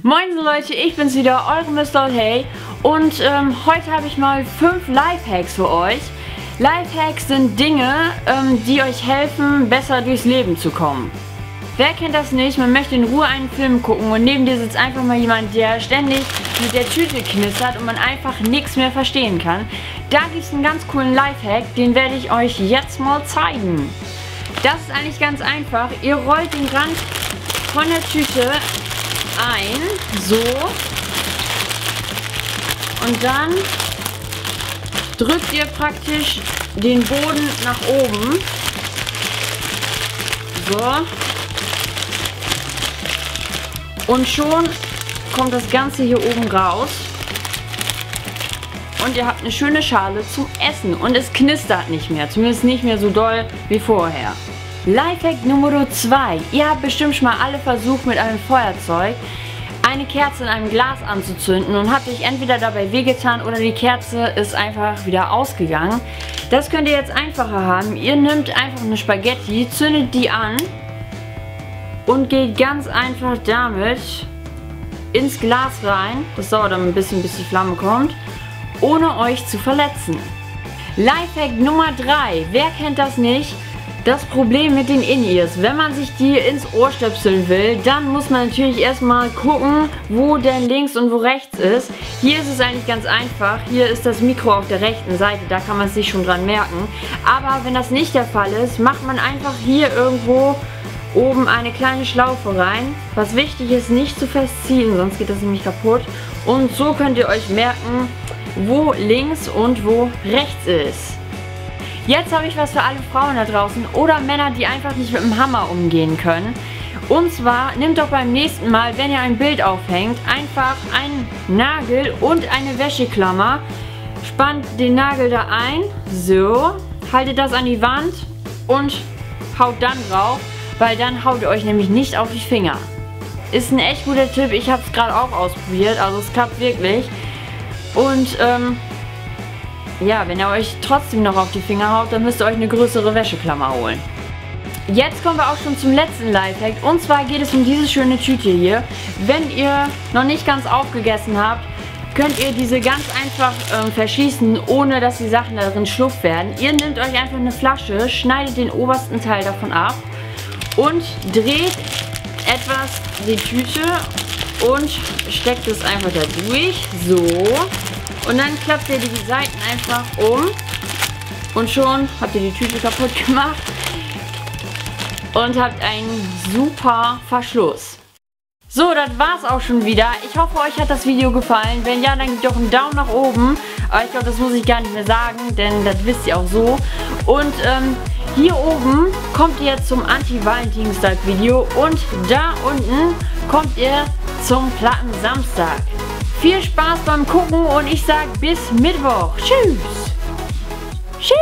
Moin Leute, ich bin's wieder, eure Mr. Hey. Und heute habe ich mal 5 Lifehacks für euch. Lifehacks sind Dinge, die euch helfen, besser durchs Leben zu kommen. Wer kennt das nicht? Man möchte in Ruhe einen Film gucken und neben dir sitzt einfach mal jemand, der ständig mit der Tüte knistert und man einfach nichts mehr verstehen kann. Da gibt es einen ganz coolen Lifehack, den werde ich euch jetzt mal zeigen. Das ist eigentlich ganz einfach. Ihr rollt den Rand von der Tüte ein, so, und dann drückt ihr praktisch den Boden nach oben, so, und schon kommt das Ganze hier oben raus und ihr habt eine schöne Schale zum Essen und es knistert nicht mehr, zumindest nicht mehr so doll wie vorher. Lifehack Nummer 2. Ihr habt bestimmt schon mal alle versucht, mit einem Feuerzeug eine Kerze in einem Glas anzuzünden und habt euch entweder dabei wehgetan oder die Kerze ist einfach wieder ausgegangen. Das könnt ihr jetzt einfacher haben. Ihr nehmt einfach eine Spaghetti, zündet die an und geht ganz einfach damit ins Glas rein. Das dauert dann ein bisschen, bis die Flamme kommt, ohne euch zu verletzen. Lifehack Nummer 3. Wer kennt das nicht? Das Problem mit den In-Ears, wenn man sich die ins Ohr stöpseln will, dann muss man natürlich erstmal gucken, wo denn links und wo rechts ist. Hier ist es eigentlich ganz einfach, hier ist das Mikro auf der rechten Seite, da kann man sich schon dran merken. Aber wenn das nicht der Fall ist, macht man einfach hier irgendwo oben eine kleine Schlaufe rein. Was wichtig ist, nicht zu festziehen, sonst geht das nämlich kaputt. Und so könnt ihr euch merken, wo links und wo rechts ist. Jetzt habe ich was für alle Frauen da draußen oder Männer, die einfach nicht mit dem Hammer umgehen können. Und zwar nehmt doch beim nächsten Mal, wenn ihr ein Bild aufhängt, einfach einen Nagel und eine Wäscheklammer. Spannt den Nagel da ein, so, haltet das an die Wand und haut dann drauf, weil dann haut ihr euch nämlich nicht auf die Finger. Ist ein echt guter Tipp, ich habe es gerade auch ausprobiert, also es klappt wirklich. Und ja, wenn ihr euch trotzdem noch auf die Finger haut, dann müsst ihr euch eine größere Wäscheklammer holen. Jetzt kommen wir auch schon zum letzten Lifehack. Und zwar geht es um diese schöne Tüte hier. Wenn ihr noch nicht ganz aufgegessen habt, könnt ihr diese ganz einfach verschließen, ohne dass die Sachen darin schluff werden. Ihr nehmt euch einfach eine Flasche, schneidet den obersten Teil davon ab und dreht etwas die Tüte und steckt es einfach da durch. So. Und dann klappt ihr die Seiten einfach um und schon habt ihr die Tüte kaputt gemacht und habt einen super Verschluss. So, das war's auch schon wieder. Ich hoffe, euch hat das Video gefallen. Wenn ja, dann gebt doch einen Daumen nach oben. Aber ich glaube, das muss ich gar nicht mehr sagen, denn das wisst ihr auch so. Und hier oben kommt ihr zum Anti-Valentinstag-Video und da unten kommt ihr zum Platten-Samstag. Viel Spaß beim Gucken und ich sage bis Mittwoch. Tschüss. Tschüss.